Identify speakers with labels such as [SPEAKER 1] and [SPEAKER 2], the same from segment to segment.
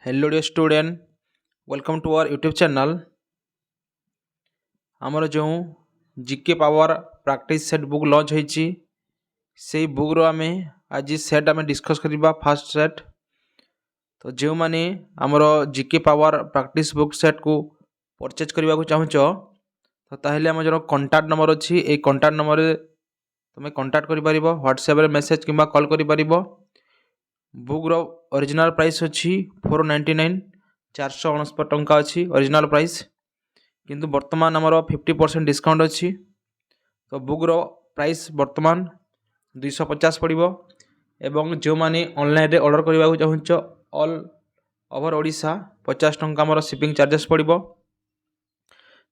[SPEAKER 1] Hello dear student, welcome to our YouTube channel. आमर जो GK power practice set book launch होती से बुक्र आम आज सेट आम डिस्कस करवा फास्ट सेट। तो जो मैंने आमर GK power practice book set को परचेज करने को चाहूच तो ताहले आम जो कंटाक्ट नंबर अच्छी ये कंटाक्ट नंबर तुम कंटाक्ट कर व्हाट्सएप मेसेज कि कॉल कर। बुक्र ओरिजिनल प्राइस अच्छी 499 469 टंका अच्छी ओरिजिनल प्राइस, किंतु वर्तमान आमर 50% डिस्काउंट अच्छी। तो बुक्र प्राइस वर्तमान 250 पड़ो एवं जो मैंने ऑनलाइन ऑर्डर करने को चाहूच ऑल ओवर ओडिशा 50 टंका आमर शिपिंग चार्जेस पड़ो।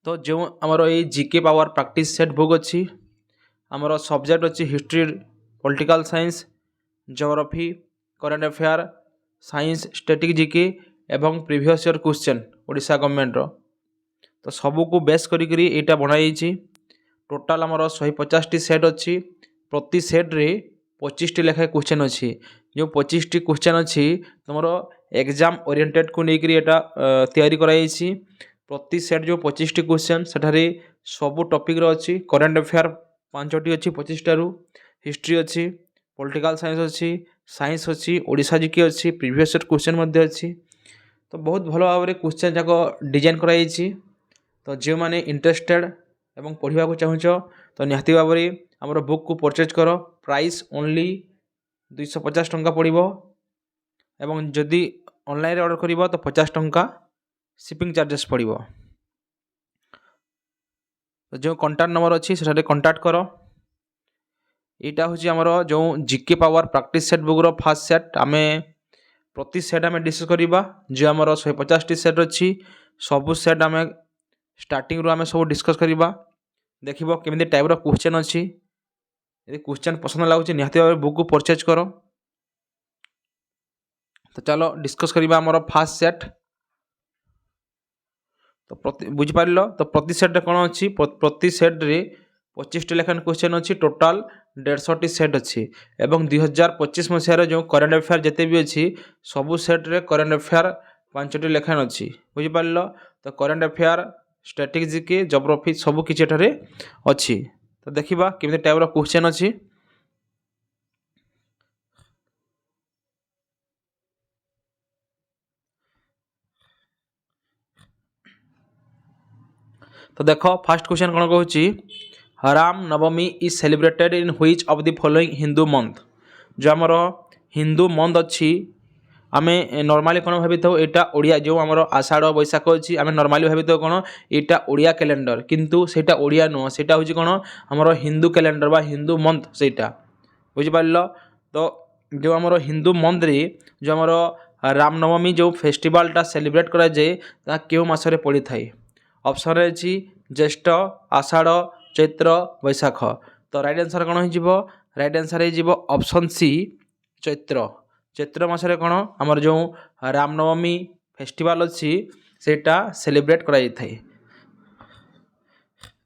[SPEAKER 1] तो जो आमर ये GK power practice set book अच्छी आमर सब्जेक्ट अच्छी history, political science, geography, current affair, science, static GK एवं previous year question Odisha government रो। तो सबू को बेस करी एटा बनाई। टोटाल आमर 150 टी सेट अच्छी, प्रति सेट रे 25 टी लेखाएं क्वेश्चन अच्छी। जो 25 टी क्वेश्चन अच्छी तुम एग्जाम ओरिएंटेड को लेकर एटा तैयारी कराई। प्रति सेट जो 25 टी क्वेश्चन सेठारे सबू टॉपिक रो अच्छी। करंट अफेयर 5 टी अच्छी 25 टारू, हिस्ट्री अच्छी, पॉलिटिकल साइंस अच्छी, साइंस अच्छी, ओडिशा जीके अच्छी, प्रीवियस ईयर क्वेश्चन मध्य अच्छी। तो बहुत भल भाव में क्वेश्चन जाक डिजाइन कराई। तो जो मैंने इंटरेस्टेड एवं पढ़ा को चाहूच तो निहाती भाव में आमर बुक को परचेज कर। प्राइस ओनली 250 टंका पड़ो एवं जदि ऑनलाइन ऑर्डर कर तो 50 टंका शिपिंग चार्जेस पड़ो। तो जो कंटाक्ट नंबर अच्छी से कंटाक्ट कर। यहाँ हूँ आमर जो जीके पावर प्रैक्टिस सेट बुक्र फास्ट सेट आम प्रति सेट आम डिस्कस करवा। जो आमर 150 टी सेट अच्छी सबू सेट आम स्टार्टिंग रू आम सब डिस्कस करवा। देख केमी टाइप क्वेश्चन अच्छी, यदि क्वेश्चन पसंद लगुच निहाती भाव बुक को परचेज कर। तो चलो डिस्कस करवा आमर फास्ट सेट। तो बुझिपार तो प्रति सेट कौन अच्छी, प्रति सेट रे 25 टी लेखान क्वेश्चन अच्छी। टोटाल 150 टी सेट अच्छी एवं 2025 मसीहार जो करंट अफेयर जिते भी अच्छी सबू सेट रे करंट अफेयर 5 टी लेखान अच्छी। बुझिपार तो current affair, static GK, geography सबू किसी अच्छी। तो देखा केमी टाइप क्वेश्चन अच्छी। तो देख फास्ट क्वेश्चन कौन कहूँ, Ram Navami is celebrated in which of the following Hindu month. जो आमर हिंदू मंथ अच्छी आम नॉर्मली कौन भावी था यहाँ ओडिया जो आमर आषाढ़ बैशाख अच्छी आम नॉर्मली भावी था कौन यहाँ ओडिया कैलेंडर, किंतु सेटा ओडिया नुह सेटा हूँ कौन आमर हिंदू कैलेंडर बा हिंदू मंथ सेटा। बुझिपार तो जो आमर हिंदू मंथ रे जो आमर रामनवमी जो फेस्टिवलटा सेलिब्रेट करा जाए ता केउ मासरे पड़ी थाए। ऑप्शन अच्छी ज्येष्ठ, आषाढ़, चैत्र, बैशाख। तो राइट आंसर कौन हो, राइट आंसर हो ऑप्शन सी चैत्र। चैत्र मासरे कौन आमर जो रामनवमी फेस्टिवल अच्छी सेटा सेलिब्रेट करा जाए।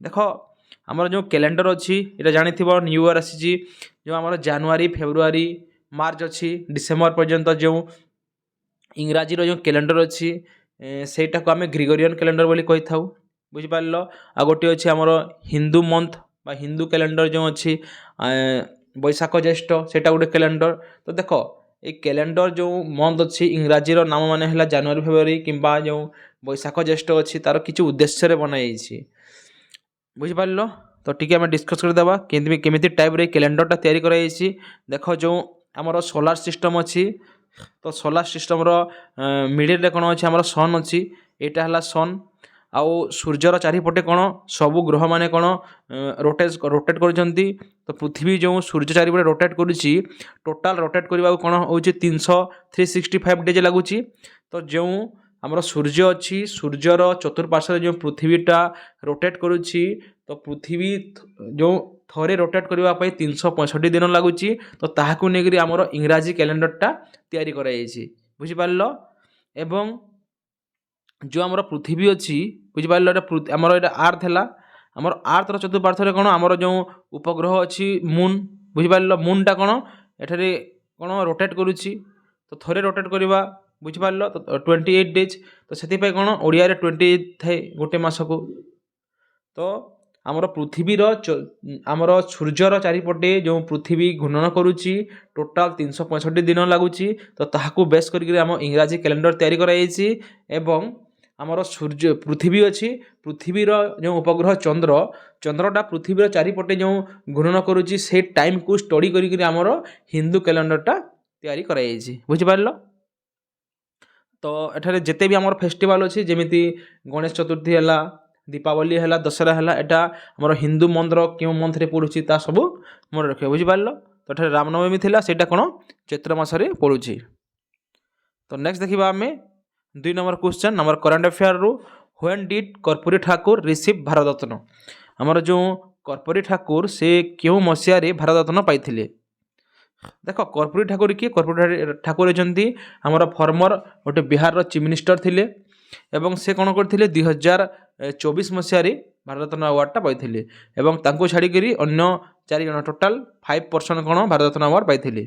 [SPEAKER 1] देख आमर जो कैलेंडर अच्छी ये जानी न्यू ईयर आसी जो आमर जनवरी, फेब्रुआरी, मार्च अच्छी डिसेम्बर पर्यंत जो इंग्राजी जो कैलेंडर अच्छी सेटा को आम ग्रिगोरियन कैलेंडर बोली कही था। बुझिपार आ गोटे अच्छी आमर हिंदू मंथ बा हिंदू कैलेंडर जो अच्छी बैशाख ज्येष्ठ सेटा गोटे कैलेंडर। तो देख ये कैलेंडर जो मंथ अच्छी इंग्राजी नाम मान है जनवरी, फेब्रुआरी कि जो बैशाख ज्येष्ठ अच्छी तार किसी उद्देश्य बनाई। बुझिपार तो टी आम डिस्कस करदेवा केमी टाइप रे कैलेंडरटा तैयारी कराई। देख जो आमर सोलार सिस्टम अच्छी तो सोलार सिस्टम मिडिल कौन अच्छी आमर सन अच्छी यहाँ है सन आउ सूर्यर चारिपटे कौन सबू ग्रह माने कौन रोटेट कर। तो पृथ्वी जो सूर्य चारिपटे रोटेट करुच्ची टोटाल रोटेट करने कौन हो 365 डेज लगुच। तो जो आमर सूर्य अच्छी सूर्यर चतुर्पार्श्व जो पृथ्वीटा रोटेट करुच्ची तो पृथ्वी जो थरे रोटेट करने 365 दिन लगुच। तो ताहाकु नेगिरी आमर इंग्राजी कैलेंडरटा तैयारी कराई। बुझिपार एवं जो आमर पृथ्वी अच्छी बुझिपार आमर यहाँ आर्थ है आमर आर्थर चतुर्पार्श्व कौन आमर जो उपग्रह अच्छी मून। बुझिपार मूनटा कौन एठारे कौन रोटेट करुच्ची तो थरे रोटेट करवा बुझिपार तो 28 डेज तो से कौन ओडिया 28 थाए गोटे मस को तो आमर पृथ्वीर आमर सूर्यर चारिपटे जो पृथ्वी घूर्णन करुच्ची टोटाल 365 दिन लगुच तो ताकू बेस करके आम इंग्राजी कैलेंडर तैयारी कराई एवं आमर सूर्य पृथ्वी अच्छी पृथ्वीर जो उपग्रह चंद्र चंद्रटा पृथ्वीर चारिपटे जो घूर्णन करुच्ची से टाइम को स्टडी करके आमर हिंदू कैलेंडरटा तैयारी कराई बुझिपार तो एठारे जिते भी आमर फेस्टिवल अच्छी जमीती गणेश चतुर्थी है दीपावली है दशहरा है एटा आमर हिंदू मंत्र क्यों मंथरे पड़ुची ता सब मन रखे बुझिपार तो एठारे रामनवमी थिला सेटा कौन चैत्र मासरे पड़ुची। तो नेक्स्ट देखा आम 2 number question number current affair रु when did Karpoori Thakur receive Bharat Ratna आमर जो कर्पूरी ठाकुर से क्यों मसीह भारत रत्न पाई देख कर्पूरी ठाकुर किए कर्पूरी ठाकुर होती आमर फर्मर गोटे बिहार चीफ मिनिस्टर थिले एवं से कौन करते 2024 मसीह भारत रत्न अवार्डटा पाई एवं तांको छाड़िकी अन्य 4 जन टोटाल 5% कौन भारत रत्न अवार्ड पाई।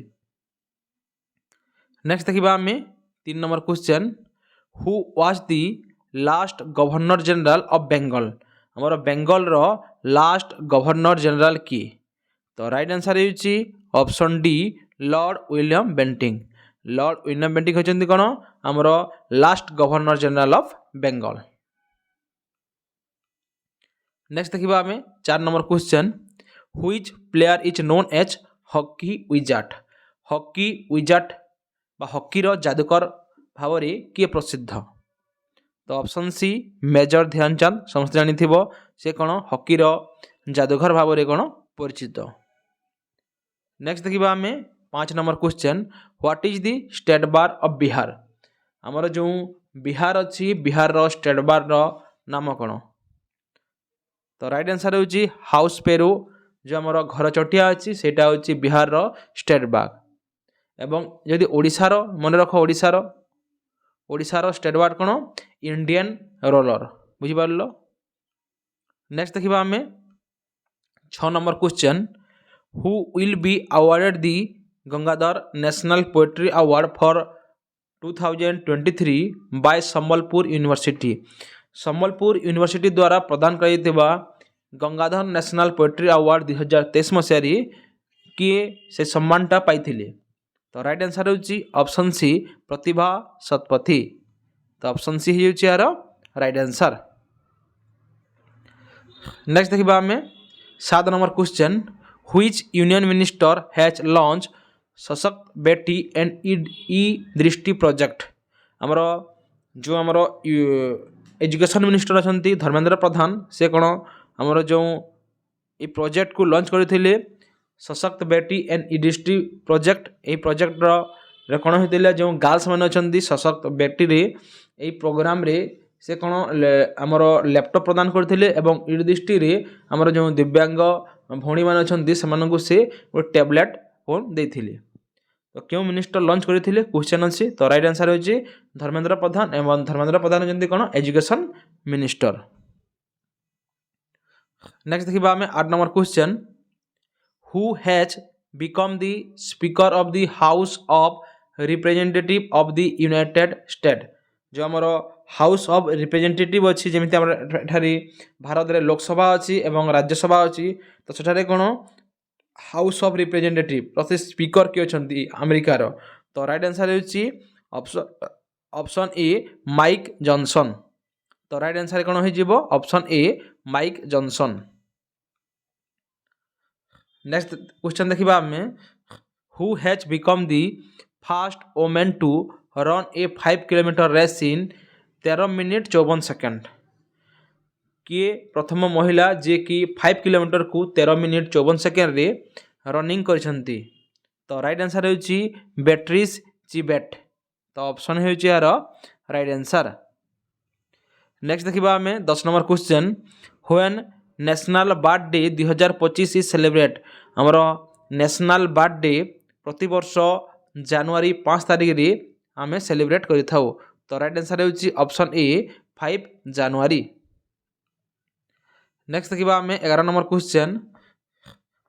[SPEAKER 1] नेक्स्ट देखा आम 3 number question who was the last governor general of Bengal आमर बेंगल रो लास्ट गवर्नर जनरल किए तो राइट आंसर होची option D Lord William Bentinck होती कौन आमर last governor general of Bengal. Next देखा आम 4 number question which player is known as hockey wizard हॉकीर जादूकर भाव में किए प्रसिद्ध तो ऑप्शन सी मेजर ध्यानचंद समस्त जानी से कौन हॉकीर जादूगर भाव में कौन परिचित। नेक्स्ट देखा आम 5 number question what is the state bar of Bihar आमर जो बिहार अच्छी बिहार रो स्टेट बार रो नाम कौन तो राइट आंसर होची हाउस पेरू जो आमर घर चटिया अच्छी सेटा होची बिहार रो स्टेट बाग एवं जदि ओडिशार मन रख ओडिशार स्टेट बार कौन इंडियन रोलर बुझिपार। नेक्स्ट देखा आम 6 number question who will be awarded the Gangadhar national poetry award for 2023 by Sambalpur university द्वारा प्रदान करा गंगाधर नेशनल पोएट्री अवार्ड 2023 मसीह किए से सम्मानटा पाई तो राइट आंसर होची ऑप्शन सी प्रतिभा शतपथी तो ऑप्शन सी होची यार राइट आंसर। नेक्स्ट देखा आम 7 number question which union minister has launch सशक्त बेटी एंड ई दृष्टि प्रोजेक्ट आमर जो आमर एजुकेशन मिनिस्टर अच्छा धर्मेंद्र प्रधान से कौन आमर जो ये प्रोजेक्ट को लॉन्च करते सशक्त बेटी एंड ई दृष्टि प्रोजेक्ट यही प्रोजेक्टर कौन होता जो गर्ल्स मैंने अच्छा सशक्त बेटी रे यही प्रोग्राम रे से कौन आमर लैपटॉप प्रदान करते ई दृष्टि रे आमर जो दिव्यांग भौणी मैंने अच्छा से गोटे टैबलेट फोन देते तो क्यों मिनिस्टर लॉन्च करते क्वेश्चन अच्छी तो राइट आंसर होची धर्मेंद्र प्रधान एवं धर्मेंद्र प्रधान होती कौन एजुकेशन मिनिस्टर। नेक्स्ट देखा आम 8 number question who has become the speaker of the house of representative of the United state जो आमर हाउस ऑफ रिप्रेजेंटेटिव अच्छी जमी भारत में लोकसभा अच्छी एवं राज्यसभा अच्छी तो सेठारे कौन हाउस ऑफ रिप्रेजेंटेटिव प्रति स्पीकर किए अच्छा अमेरिकार तो राइट आंसर होची ऑप्शन ए माइक जॉनसन तो राइट आंसर कौन हो option A Mike Johnson. Next question देखा आम who has become the first women to run a 5 kilometre race in 13 minute 54 second किए प्रथम महिला जे कि 5 किलोमीटर को 13 मिनिट 54 सेकेंड रे रनिंग करछंती तो राइट आंसर होची बेट्रिस चिबेट तो ऑप्शन होची यार राइट आंसर। नेक्स्ट देखा आम 10 number question when national birth day 2025 is celebrate आमर नेशनल बर्थ डे प्रति वर्ष जनवरी 5 तारिख रे आम सेलिब्रेट करिथाउ तो राइट आंसर होची ऑप्शन ए 5 जनवरी। नेक्स्ट देखा आम 11 number question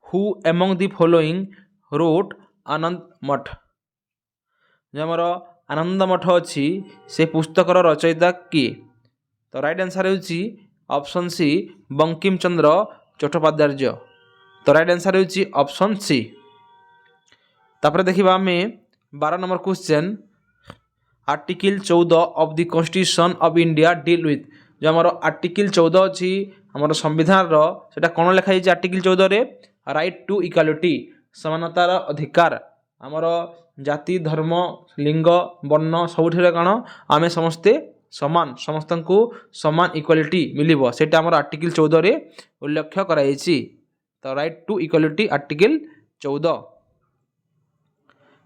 [SPEAKER 1] who among the following wrote Anand Math जो आमर ଆନନ୍ଦ ମଠ ଅଛି ସେ ପୁସ୍ତକର ରଚୟିତା କିଏ? ତ ରାଇଟ୍ ଆନ୍ସର୍ ହେଉଛି ଅପସନ୍ ସି ବଙ୍କିମ ଚନ୍ଦ୍ର ଚଟ୍ଟୋପାଧ୍ୟାୟ। ତ ରାଇଟ୍ ଆନ୍ସର୍ ହେଉଛି ଅପସନ୍ ସି। ତାପରେ ଦେଖିବା ଆମେ 12 number question article 14 of the constitution of India deal with. ଯେଉଁ ଆମର ଆର୍ଟିକିଲ୍ 14 ଅଛି ଆମର ସମ୍ବିଧାନର, ସେଇଟା କ'ଣ ଲେଖା ହେଇଛି ଆର୍ଟିକିଲ୍ 14ରେ? ରାଇଟ୍ ଟୁ ଇକ୍ୱାଲିଟି, ସମାନତାର ଅଧିକାର। ଆମର ଜାତି, ଧର୍ମ, ଲିଙ୍ଗ, ବର୍ଣ୍ଣ ସବୁଥିରେ କ'ଣ ଆମେ ସମସ୍ତେ ସମାନ, ସମସ୍ତଙ୍କୁ ସମାନ ଇକ୍ୱାଲିଟି ମିଳିବ, ସେଇଟା ଆମର ଆର୍ଟିକିଲ୍ 14ରେ ଉଲ୍ଲେଖ କରାଯାଇଛି। ତ right to equality article 14।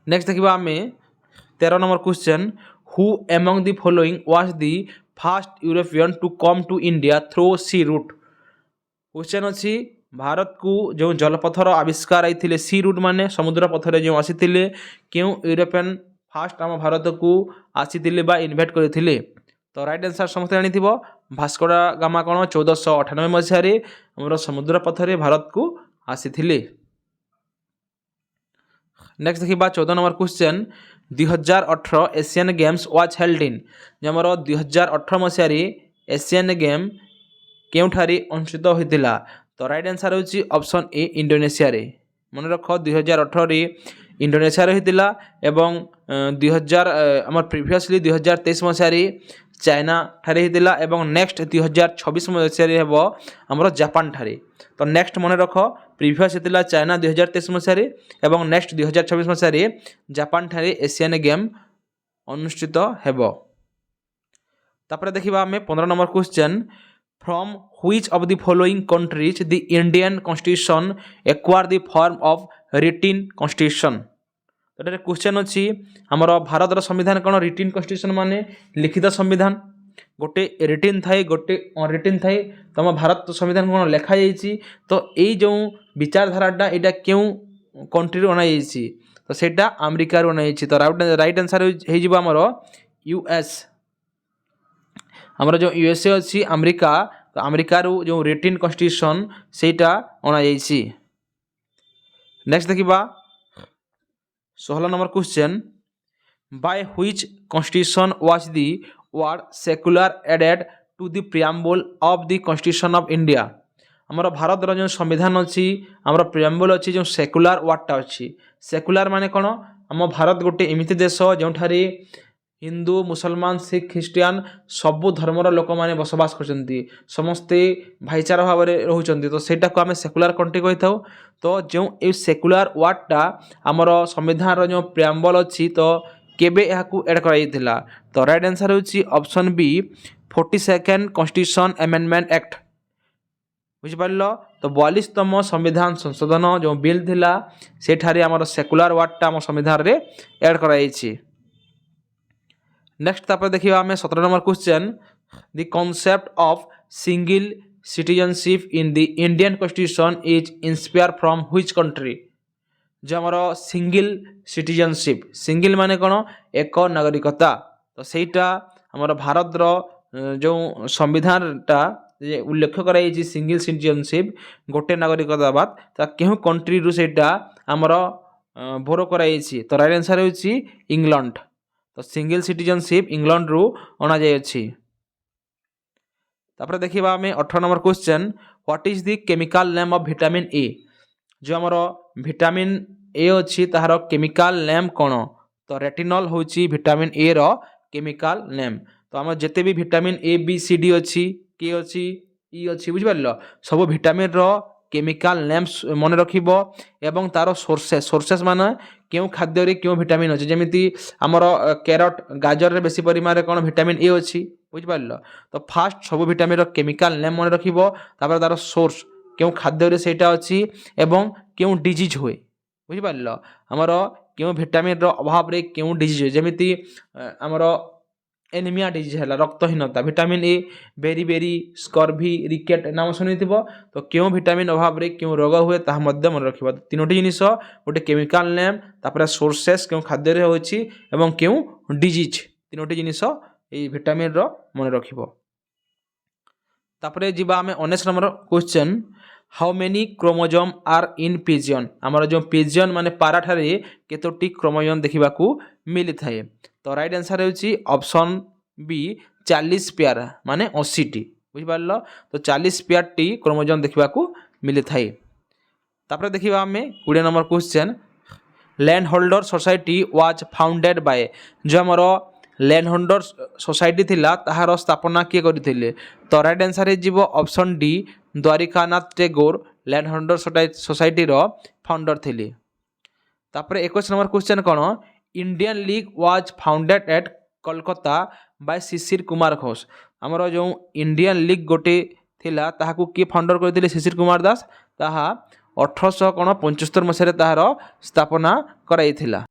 [SPEAKER 1] Next ଦେଖିବା ଆମେ 13 number question who among the following was the first European to come to India through sea route. Question ଅଛି ଭାରତକୁ ଯେଉଁ ଜଳପଥର ଆବିଷ୍କାର ହେଇଥିଲେ, ସି ରୁଟ୍ ମାନେ ସମୁଦ୍ର ପଥରେ ଯେଉଁ ଆସିଥିଲେ, କେଉଁ ୟୁରୋପିଆନ୍ ଫାଷ୍ଟ ଆମ ଭାରତକୁ ଆସିଥିଲେ ବା ଇନଭାଇଟ୍ କରିଥିଲେ? ତ ରାଇଟ୍ ଆନ୍ସର୍ ସମସ୍ତେ ଜାଣିଥିବ, ଭାସ୍କୋ ଡା ଗାମା କ'ଣ 1498 ମସିହାରେ ଆମର ସମୁଦ୍ର ପଥରେ ଭାରତକୁ ଆସିଥିଲେ। ନେକ୍ସଟ ଦେଖିବା 14 number question 2018 Asian games was held in. ଯେ ଆମର 2018 ମସିହାରେ ଏସିଆନ୍ ଗେମ୍ କେଉଁଠାରେ ଅନୁଷ୍ଠିତ ହୋଇଥିଲା? ତ ରାଇଟ୍ ଆନ୍ସର୍ ହେଉଛି ଅପସନ୍ ଏ ଇଣ୍ଡୋନେସିଆରେ। ମନେ ରଖ 2018ରେ ଇଣ୍ଡୋନେସିଆରେ ହୋଇଥିଲା ଏବଂ ଆମର ପ୍ରିଭିୟସଲି 2023 ମସିହାରେ ଚାଇନା ଠାରେ ହୋଇଥିଲା ଏବଂ ନେକ୍ସଟ 2026 ମସିହାରେ ହେବ ଆମର ଜାପାନ ଠାରେ। ତ ନେକ୍ସଟ ମନେ ରଖ ପ୍ରିଭିୟସ୍ ହେଇଥିଲା ଚାଇନା 2023 ମସିହାରେ ଏବଂ ନେକ୍ସଟ 2026 ମସିହାରେ ଜାପାନ ଠାରେ ଏସିଆନ୍ ଗେମ୍ ଅନୁଷ୍ଠିତ ହେବ। ତାପରେ ଦେଖିବା ଆମେ 15 number question from which of the following countries the Indian constitution acquire the form of written constitution. ଏଠାରେ କ୍ୱେଶ୍ଚନ୍ ଅଛି ଆମର ଭାରତର ସମ୍ବିଧାନ କ'ଣ? ରିଟିନ୍ କନଷ୍ଟିଟ୍ୟୁସନ୍ ମାନେ ଲିଖିତ ସମ୍ବିଧାନ, ଗୋଟେ ରିଟିନ୍ ଥାଏ, ଗୋଟେ ଅନରିଟିନ୍ ଥାଏ। ତ ଆମ ଭାରତ ସମ୍ବିଧାନ କ'ଣ ଲେଖାଯାଇଛି? ତ ଏଇ ଯେଉଁ ବିଚାରଧାରାଟା ଏଇଟା କେଉଁ କଣ୍ଟ୍ରିରୁ ଅଣାଯାଇଛି? ତ ସେଇଟା ଆମେରିକାରୁ ଅଣାଯାଇଛି। ତ ରାଇଟ୍ ଆନ୍ସର୍ ହେଇଯିବ ଆମର ୟୁଏସ୍। ଆମର ଯେଉଁ ୟୁଏସ୍ଏ ଅଛି ଆମେରିକା, ତ ଆମେରିକାରୁ ଯେଉଁ ରିଟିନ୍ କନଷ୍ଟିଟ୍ୟୁସନ୍ ସେଇଟା ଅଣାଯାଇଛି। ନେକ୍ସଟ ଦେଖିବା 16 number question by which constitution was the word secular added to the preamble of the constitution of India. ଆମର ଭାରତର ଯେଉଁ ସମ୍ବିଧାନ ଅଛି, ଆମର ପ୍ରିଆମ୍ବୁଲ୍ ଅଛି, ଯେଉଁ ସେକୁଲାର ୱାର୍ଡଟା ଅଛି। ସେକୁଲାର ମାନେ କ'ଣ? ଆମ ଭାରତ ଗୋଟେ ଏମିତି ଦେଶ ଯେଉଁଠାରେ ହିନ୍ଦୁ, ମୁସଲମାନ, ଶିଖ, ଖ୍ରୀଷ୍ଟିଆନ ସବୁ ଧର୍ମର ଲୋକମାନେ ବସବାସ କରୁଛନ୍ତି, ସମସ୍ତେ ଭାଇଚାରା ଭାବରେ ରହୁଛନ୍ତି। ତ ସେଇଟାକୁ ଆମେ ସେକୁଲାର କଣ୍ଟ୍ରି କହିଥାଉ। ତ ଯେଉଁ ଏଇ ସେକୁଲାର ୱାର୍ଡଟା ଆମର ସମ୍ବିଧାନର ଯେଉଁ ପ୍ରିଆମ୍ବଲ୍ ଅଛି, ତ କେବେ ଏହାକୁ ଏଡ୍ କରାଯାଇଥିଲା? ତ ରାଇଟ୍ ଆନ୍ସର୍ ହେଉଛି option B 42nd constitution amendment act. ବୁଝିପାରିଲ? ତ 42ତମ ସମ୍ବିଧାନ ସଂଶୋଧନ ଯେଉଁ ବିଲ୍ ଥିଲା ସେଠାରେ ଆମର ସେକୁଲାର ୱାର୍ଡଟା ଆମ ସମ୍ବିଧାନରେ ଏଡ୍ କରାଯାଇଛି। ନେକ୍ସଟ ତାପରେ ଦେଖିବା ଆମେ 17 number question the concept of single citizenship in the Indian constitution is inspire from which country. ଯେ ଆମର ସିଙ୍ଗଲ ସିଟିଜନସିପ୍, ସିଙ୍ଗଲ ମାନେ କ'ଣ? ଏକ ନାଗରିକତା। ତ ସେଇଟା ଆମର ଭାରତର ଯେଉଁ ସମ୍ବିଧାନଟା ଉଲ୍ଲେଖ କରାଯାଇଛି ସିଙ୍ଗଲ ସିଟିଜନସିପ୍, ଗୋଟେ ନାଗରିକତା ବାଦ, ତା କେଉଁ କଣ୍ଟ୍ରିରୁ ସେଇଟା ଆମର ବୋର କରାଯାଇଛି? ତ ରାଇଟ୍ ଆନ୍ସର୍ ହେଉଛି ଇଂଲଣ୍ଡ। ତ ସିଙ୍ଗଲ ସିଟିଜନସିପ୍ ଇଂଲଣ୍ଡରୁ ଅଣାଯାଇଅଛି। ତାପରେ ଦେଖିବା ଆମେ 18 number question what is the chemical name of vitamin A. ଯେଉଁ ଆମର ଭିଟାମିନ୍ ଏ ଅଛି ତାହାର କେମିକାଲ ନେମ୍ କ'ଣ? ତ ରେଟିନଲ୍ ହେଉଛି ଭିଟାମିନ୍ ଏ ର କେମିକାଲ ନେମ୍। ତ ଆମର ଯେତେ ବି vitamin A B C D ଅଛି, କେ ଅଛି, ଇ ଅଛି, ବୁଝିପାରିଲ, ସବୁ ଭିଟାମିନ୍ର କେମିକାଲ ନେମ୍ସ ମନେ ରଖିବ ଏବଂ ତାର ସୋର୍ସେସ୍ ମାନେ କେଉଁ ଖାଦ୍ୟରେ କେଉଁ ଭିଟାମିନ୍ ଅଛି। ଯେମିତି ଆମର କ୍ୟାରଟ, ଗାଜରରେ ବେଶୀ ପରିମାଣରେ କ'ଣ ଭିଟାମିନ୍ ଏ ଅଛି, ବୁଝିପାରିଲ। ତ ଫାଷ୍ଟ ସବୁ ଭିଟାମିନ୍ର କେମିକାଲ ନେମ୍ ମନେ ରଖିବ, ତାପରେ ତାର ସୋର୍ସ କେଉଁ ଖାଦ୍ୟରେ ସେଇଟା ଅଛି ଏବଂ କେଉଁ ଡିଜିଜ୍ ହୁଏ, ବୁଝିପାରିଲ। ଆମର କେଉଁ ଭିଟାମିନ୍ର ଅଭାବରେ କେଉଁ ଡିଜିଜ୍ ହୁଏ, ଯେମିତି ଆମର ଏନିମିଆ ଡିଜିଜ୍ ହେଲା, ରକ୍ତହୀନତା, vitamin A, berry, scurvy, rickets ନାମ ଶୁଣିଥିବ। ତ କେଉଁ ଭିଟାମିନ୍ ଅଭାବରେ କେଉଁ ରୋଗ ହୁଏ ତାହା ମଧ୍ୟ ମନେ ରଖିବ। ତିନୋଟି ଜିନିଷ, ଗୋଟେ କେମିକାଲ ନେମ୍, ତାପରେ ସୋର୍ସେସ୍ କେଉଁ ଖାଦ୍ୟରେ ହେଉଛି ଏବଂ କେଉଁ ଡିଜିଜ୍, ତିନୋଟି ଜିନିଷ ଏଇ ଭିଟାମିନ୍ର ମନେ ରଖିବ। ତାପରେ ଯିବା ଆମେ 19 number question how many chromosome R in pigeon. ଆମର ଯେଉଁ ପିଜିଅନ୍ ମାନେ ପାରାଠାରେ କେତୋଟି କ୍ରୋମୋଜୋମ୍ ଦେଖିବାକୁ ମିଳିଥାଏ? तो राइट आंसर होची ऑप्शन बी 40 पेयर माने 80 टी बुझ पारलो। तो 40 पेयर टी क्रोमोजोम देखा मिली थाए। तापर देखिबा हमें 20 number question land holder society was founded by जो आमर लैंड होल्डर सोसाइटी थिला ताहार स्थापना किए करथिले। तो राइट आंसर हे जीवो option D Dwarkanath Tagore land holder society रो फाउंडर थिले। तापर 21 नंबर क्वेश्चन कौन Indian league was founded at Kolkata by Sisir Kumar Ghosh. आमर जो इंडियन लीग गोटे थिला ताहाकू किए फाउंडर करथिले शिशिर कुमार दास ताहा 1875 मसीह ताहार स्थापना कराइथिला।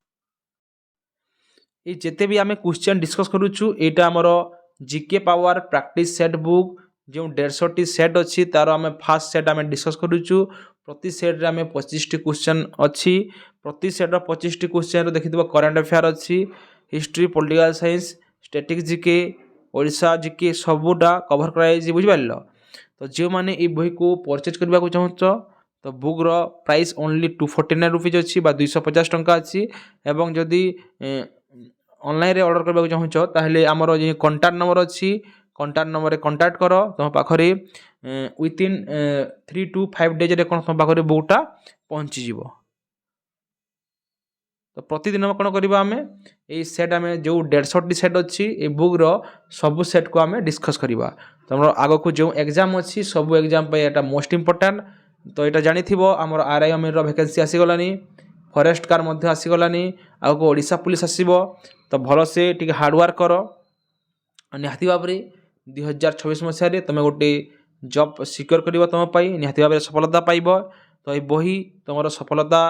[SPEAKER 1] ये जिते भी आम क्वेश्चन डिस्कस करुचु यहाँ आमर GK power practice set book जो 150 टी सेट अच्छी तार आम फास्ट सेट आम डिस्कस करुचु। प्रति सेट्रे आम 25 टी क्वेश्चन अच्छी प्रति सेट्र 25 टी क्वेश्चन देखिए करेन्ट अफेयर अच्छी history political science static GK Odisha GK सबूटा कभर कर बुझिपार। तो जो मैंने ये बही को परचेज करने को चाहूच तो बुक रो प्राइस ओनली 249 रुपीज अच्छी 250 टंका अच्छी। एवं जदि ऑनलाइन रे ऑर्डर करने को चाहूच ताहले आमर जो कॉन्टैक्ट नंबर अच्छी कॉन्टैक्ट नंबर कॉन्टैक्ट कर तुम पाखे विथिन 3 to 5 डेज रे तुम पाखे बुकटा पहुँची जीवो। तो प्रतिदिन कौन करवा आम ये सेट आम जो 150 टी सेट अच्छी ये बुक रो सबू सेट को आम डिस्कस करवा। तुम आग को जो एग्जाम अच्छी सबू एग्जाम यहाँ मोस्ट इम्पोर्टाट। तो यहाँ जानी आमर आरआई अमीर वैकेंसी आसीगलानी फरेस्ट गार्ड आसीगलानी आगे ओडिशा पुलिस आसब। तो भल से टी हार्डवर्क कर निहाती भाव में 2026 मसीह तुम गोटे जॉब सिक्योर कर तुम निहाती भाव सफलता पाइब। तो ये बही तुम सफलता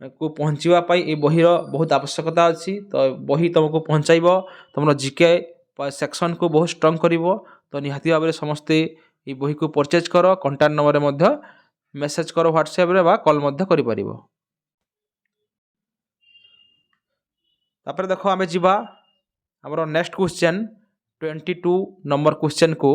[SPEAKER 1] को पहुँचापी ये बही बहुत आवश्यकता अच्छी। तो बही तुमको पहुँचाइब तुम जीके सेक्शन को बहुत स्ट्रंग कर। तो निहाती भाव में समस्ते ये बही को परचेज कर कॉन्टैक्ट नंबर मेसेज कर व्हाट्सएप रे बा कॉल कर पारिबो। तापर देखो आमे जीवा हमरो नेक्स्ट क्वेश्चन 22 नंबर क्वेश्चन को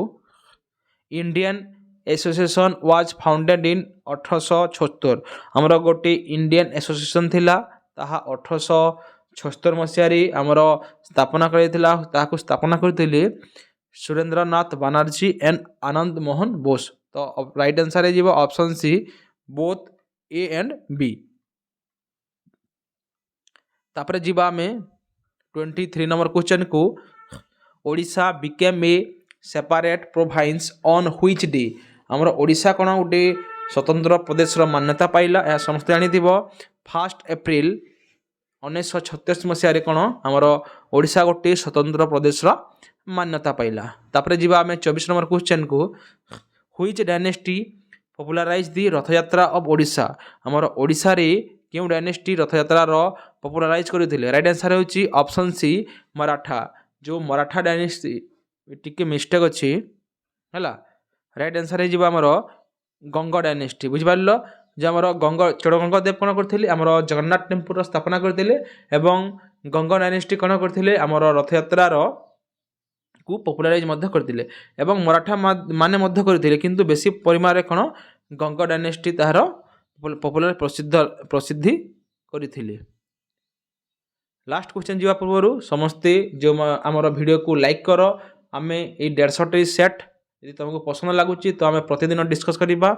[SPEAKER 1] Indian association was founded in 1876। हमरो गोटे इंडियन एसोसिएशन थिला ताहा 1876 मसीह आमर स्थापना करथिला। ताहाकू स्थापना करथिले सुरेंद्रनाथ बनर्जी एंड आनंद मोहन बोस। तो राइट आंसर है option C both A and B. तापर जीवा में 23 नंबर क्वेश्चन को Odisha became a separate province on which day. आमर ओडिशा कौन गोटे स्वतंत्र प्रदेश मान्यता पाइला यह समस्त जानी 1 एप्रिल 1936 मसीह कौन आमर ओडिशा गोटे स्वतंत्र प्रदेश मान्यता पाइला। तापर जीवा आम 24 नंबर क्वेश्चन को which dynasty popularise the Rathyatra of Odisha. आमर ओडिशा रे क्यों डायनेस्टी रथयात्रा पॉपुलराइज करथिले। राइट आंसर होची ऑप्शन सी मराठा। जो मराठा डायनेस्टी टिके मिस्टेक अच्छी है। राइट आंसर है आमर गंग डायनेस्टी बुझिपार। जो आमर चोड़गंगदेव कौन करथिले आमर जगन्नाथ टेम्पल स्थापना करथिले एवं गंग डायनेस्टी कौन करथिले आमर रथयात्रा को पॉपुलराइज करथिले एवं मराठा माने करथिले किंतु बेसी परिमाण रे कौन गंग डायनेस्टी ताहार पॉपुलर प्रसिद्धि करथिले। लास्ट क्वेश्चन जीवा पूर्व समस्ते जो आमर वीडियो को लाइक कर आमे ये 150 टी सेट यदि तुमको पसंद लगुच तो आम प्रतिदिन डिस्कस करवा।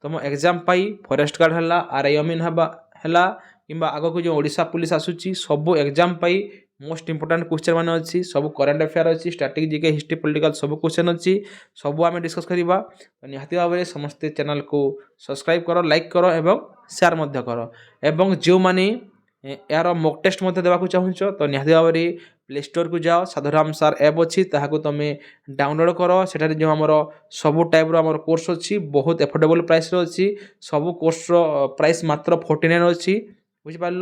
[SPEAKER 1] तुम एग्जाम पाई फॉरेस्ट गार्ड है आरआई अमीन है कि आग को जो ओडिशा पुलिस आसूची सब एग्जाम पाई मोस्ट इंपोर्टेंट क्वेश्चन मान अच्छी सब करेन्ट अफेयर अच्छी स्टैटिक जीके हिस्ट्री पॉलिटिकल सब क्वेश्चन अच्छी सब आम डिस्कस करवा। तो निहाती भाव में समस्ते चैनल को सब्सक्राइब कर लाइक कर एवं शेयर कर एवं जो माने यार मॉक टेस्ट देवाक चाहूच तो निहाती भाव में प्ले स्टोर को जाओ साधुराम सार ऐप अच्छी ताहाको तुम डाउनलोड कर सेठारे जो आमर सबू टाइप आमर कोर्स अच्छी बहुत एफोर्डेबल प्राइस अच्छी सब कोर्स प्राइस मात्र 49 अच्छी बुझिपार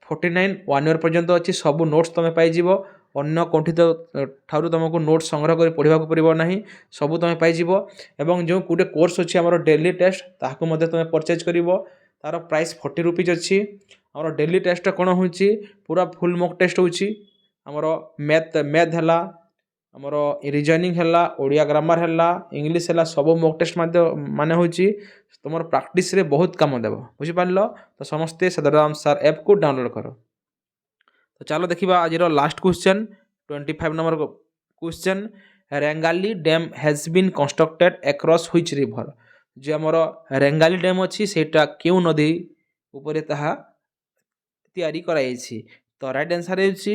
[SPEAKER 1] 49 1 ईयर पर्यंत अच्छी सब नोट्स तुम पाइज अन्य कौटी तो ठारू तुमको नोट्स संग्रह कर पढ़ा पड़ो ना सब तुम पाइज एवं जो गोटे कोर्स अच्छी आमर डेली टेस्ट ताहाको तुम परचेज कर तार प्राइस 40 रुपीज अच्छी। आमर डेली टेस्ट कौन हो पूरा फुल मॉक टेस्ट होची आमर मैथ है आमर रिजनिंग है ओडिया ग्रामर है इंग्लिश है सब मॉक टेस्ट माने होची तुम प्रैक्टिस रे बहुत काम देव बुझिपार। तो समस्ते साधुराम सार ऐप को डाउनलोड कर। ଚାଲ ଦେଖିବା ଆଜିର last question 25 number question Rengali dam has been constructed across which river. ଯେ ଆମର ରେଙ୍ଗାଲି ଡ୍ୟାମ୍ ଅଛି ସେଇଟା କେଉଁ ନଦୀ ଉପରେ ତାହା ତିଆରି କରାଯାଇଛି। ତ ରାଇଟ୍ ଆନ୍ସର୍ ହେଉଛି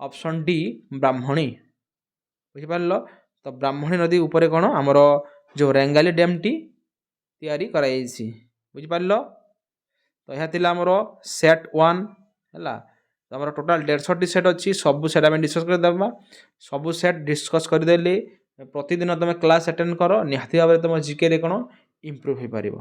[SPEAKER 1] ଅପସନ୍ ଡି ବ୍ରାହ୍ମଣୀ। ବୁଝିପାରିଲ ତ ବ୍ରାହ୍ମଣୀ ନଦୀ ଉପରେ କ'ଣ ଆମର ଯେଉଁ ରେଙ୍ଗାଲି ଡ୍ୟାମ୍ଟି ତିଆରି କରାଯାଇଛି। ବୁଝିପାରିଲ ତ ଏହା ଥିଲା ଆମର ସେଟ୍ 1 ହେଲା। ତ ଆମର ଟୋଟାଲ୍ 150ଟି ସେଟ୍ ଅଛି ସବୁ ସେଟ୍ ଆମେ ଡିସ୍କସ୍ କରିଦେବା। ସବୁ ସେଟ୍ ଡିସ୍କସ୍ କରିଦେଲି ପ୍ରତିଦିନ ତୁମେ କ୍ଲାସ୍ ଆଟେଣ୍ଡ କର ନିହାତି ଭାବରେ ତୁମ ଜିକେରେ କ'ଣ ଇମ୍ପ୍ରୁଭ୍ ହୋଇପାରିବ।